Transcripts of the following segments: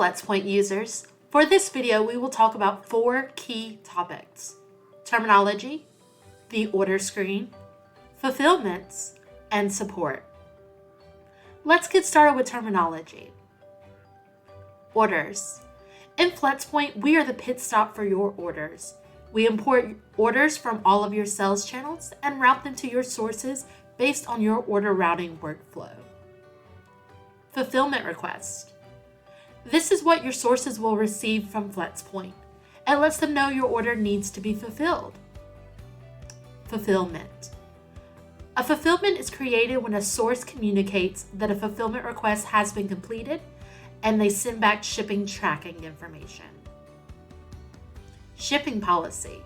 Flxpoint users. For this video, we will talk about 4 key topics: terminology, the order screen, fulfillments, and support. Let's get started with terminology. Orders. In Flxpoint, we are the pit stop for your orders. We import orders from all of your sales channels and route them to your sources based on your order routing workflow. Fulfillment request. This is what your sources will receive from Flxpoint. It lets them know your order needs to be fulfilled. Fulfillment. A fulfillment is created when a source communicates that a fulfillment request has been completed and they send back shipping tracking information. Shipping policy.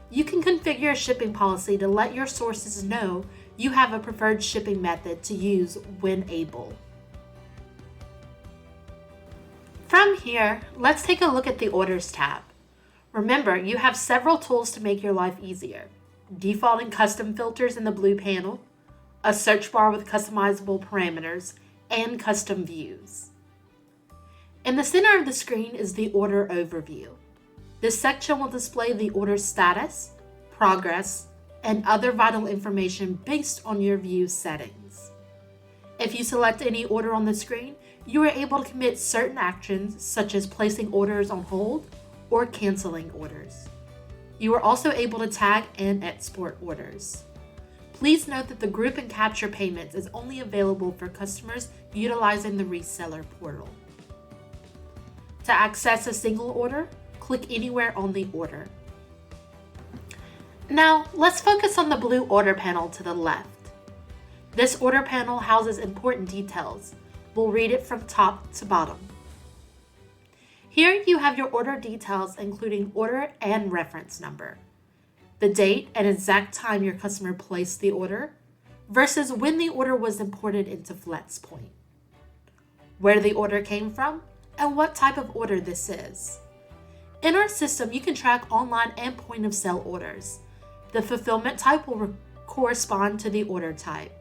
You can configure a shipping policy to let your sources know you have a preferred shipping method to use when able. From here, let's take a look at the Orders tab. Remember, you have several tools to make your life easier. Default and custom filters in the blue panel, a search bar with customizable parameters, and custom views. In the center of the screen is the order overview. This section will display the order status, progress, and other vital information based on your view settings. If you select any order on the screen, you are able to commit certain actions such as placing orders on hold or canceling orders. You are also able to tag and export orders. Please note that the group and capture payments is only available for customers utilizing the reseller portal. To access a single order, click anywhere on the order. Now, let's focus on the blue order panel to the left. This order panel houses important details. We'll read it from top to bottom. Here you have your order details, including order and reference number, the date and exact time your customer placed the order, versus when the order was imported into Flxpoint, where the order came from, and what type of order this is. In our system, you can track online and point of sale orders. The fulfillment type will correspond to the order type.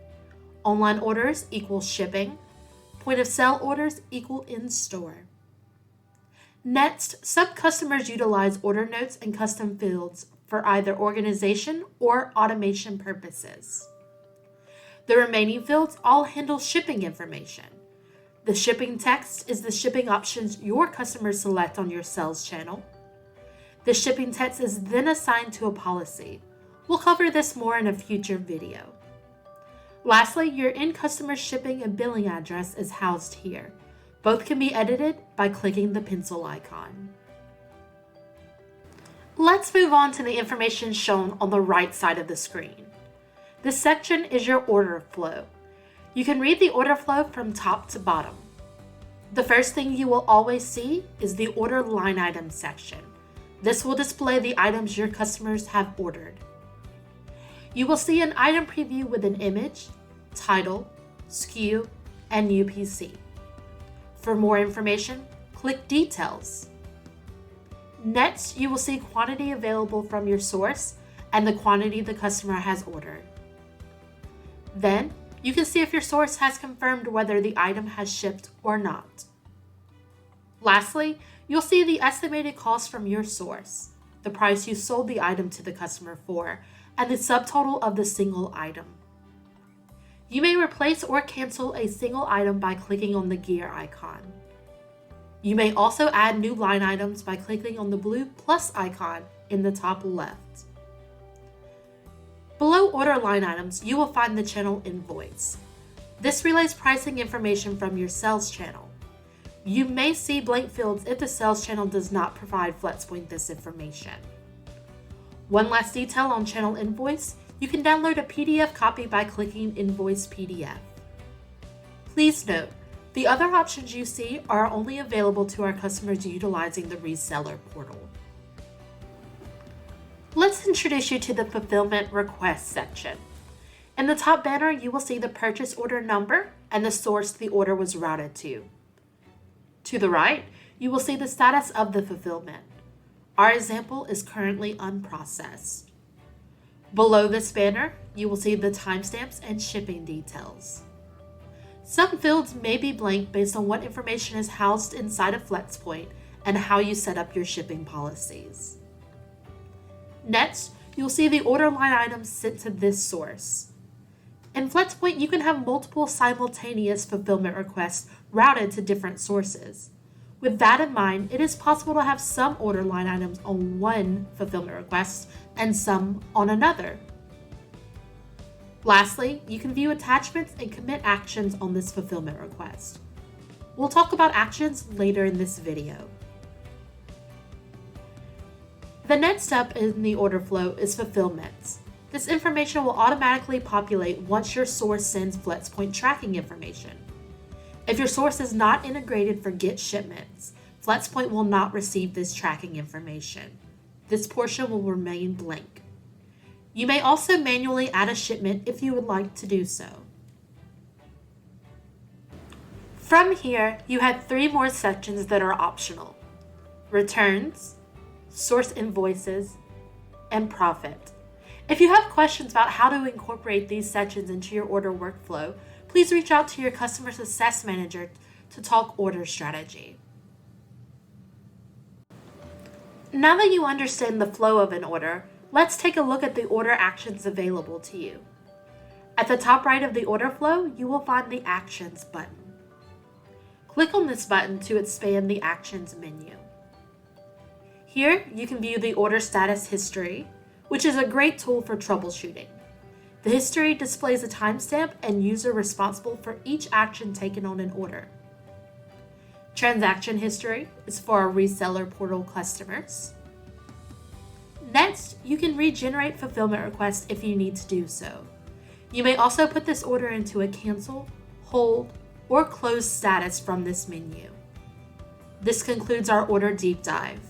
Online orders equal shipping. Point of sale orders equal in-store. Next, some customers utilize order notes and custom fields for either organization or automation purposes. The remaining fields all handle shipping information. The shipping text is the shipping options your customers select on your sales channel. The shipping text is then assigned to a policy. We'll cover this more in a future video. Lastly, your end customer shipping and billing address is housed here. Both can be edited by clicking the pencil icon. Let's move on to the information shown on the right side of the screen. This section is your order flow. You can read the order flow from top to bottom. The first thing you will always see is the order line item section. This will display the items your customers have ordered. You will see an item preview with an image, title, SKU, and UPC. For more information, click Details. Next, you will see quantity available from your source and the quantity the customer has ordered. Then, you can see if your source has confirmed whether the item has shipped or not. Lastly, you'll see the estimated cost from your source, the price you sold the item to the customer for, and the subtotal of the single item. You may replace or cancel a single item by clicking on the gear icon. You may also add new line items by clicking on the blue plus icon in the top left. Below order line items, you will find the channel invoice. This relays pricing information from your sales channel. You may see blank fields if the sales channel does not provide Flxpoint this information. One last detail on channel invoice, you can download a PDF copy by clicking Invoice PDF. Please note, the other options you see are only available to our customers utilizing the reseller portal. Let's introduce you to the fulfillment request section. In the top banner, you will see the purchase order number and the source the order was routed to. To the right, you will see the status of the fulfillment. Our example is currently unprocessed. Below this banner, you will see the timestamps and shipping details. Some fields may be blank based on what information is housed inside of Flexpoint and how you set up your shipping policies. Next, you'll see the order line items sent to this source. In Flexpoint, you can have multiple simultaneous fulfillment requests routed to different sources. With that in mind, it is possible to have some order line items on one fulfillment request and some on another. Lastly, you can view attachments and commit actions on this fulfillment request. We'll talk about actions later in this video. The next step in the order flow is fulfillments. This information will automatically populate once your source sends Flexpoint tracking information. If your source is not integrated for Get Shipments, Flexpoint will not receive this tracking information. This portion will remain blank. You may also manually add a shipment if you would like to do so. From here, you have 3 more sections that are optional: Returns, Source Invoices, and Profit. If you have questions about how to incorporate these sections into your order workflow, please reach out to your customer success manager to talk order strategy. Now that you understand the flow of an order, let's take a look at the order actions available to you. At the top right of the order flow, you will find the Actions button. Click on this button to expand the Actions menu. Here, you can view the order status history, which is a great tool for troubleshooting. The history displays a timestamp and user responsible for each action taken on an order. Transaction history is for our reseller portal customers. Next, you can regenerate fulfillment requests if you need to do so. You may also put this order into a cancel, hold, or close status from this menu. This concludes our order deep dive.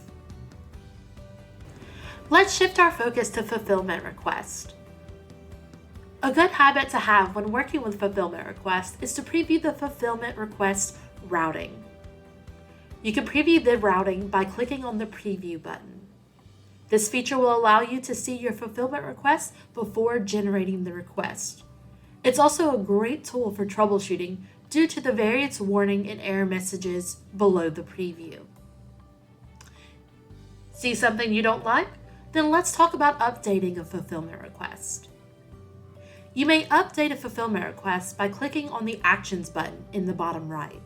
Let's shift our focus to fulfillment request. A good habit to have when working with fulfillment requests is to preview the fulfillment request routing. You can preview the routing by clicking on the Preview button. This feature will allow you to see your fulfillment request before generating the request. It's also a great tool for troubleshooting due to the various warning and error messages below the preview. See something you don't like? Then let's talk about updating a fulfillment request. You may update a fulfillment request by clicking on the Actions button in the bottom right.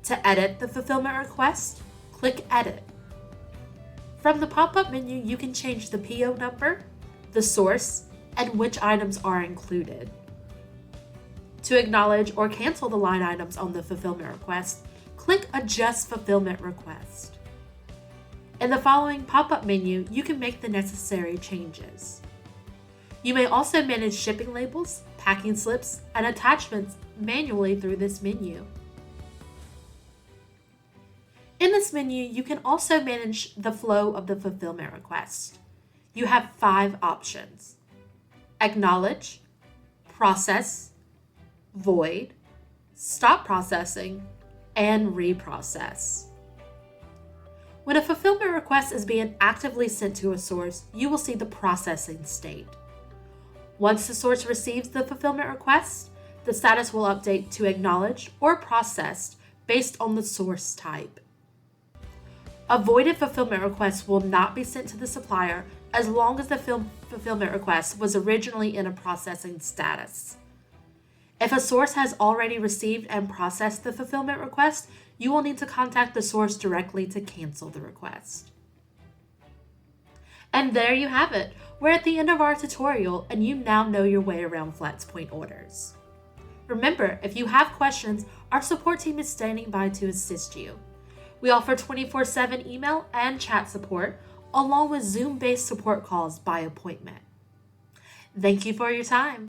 To edit the fulfillment request, click Edit. From the pop-up menu, you can change the PO number, the source, and which items are included. To acknowledge or cancel the line items on the fulfillment request, click Adjust Fulfillment Request. In the following pop-up menu, you can make the necessary changes. You may also manage shipping labels, packing slips, and attachments manually through this menu. In this menu, you can also manage the flow of the fulfillment request. You have 5 options: Acknowledge, Process, Void, Stop Processing, and Reprocess. When a fulfillment request is being actively sent to a source, you will see the processing state. Once the source receives the fulfillment request, the status will update to acknowledged or processed based on the source type. A voided fulfillment request will not be sent to the supplier as long as the fulfillment request was originally in a processing status. If a source has already received and processed the fulfillment request, you will need to contact the source directly to cancel the request. And there you have it. We're at the end of our tutorial, and you now know your way around Flexpoint Orders. Remember, if you have questions, our support team is standing by to assist you. We offer 24/7 email and chat support, along with Zoom-based support calls by appointment. Thank you for your time.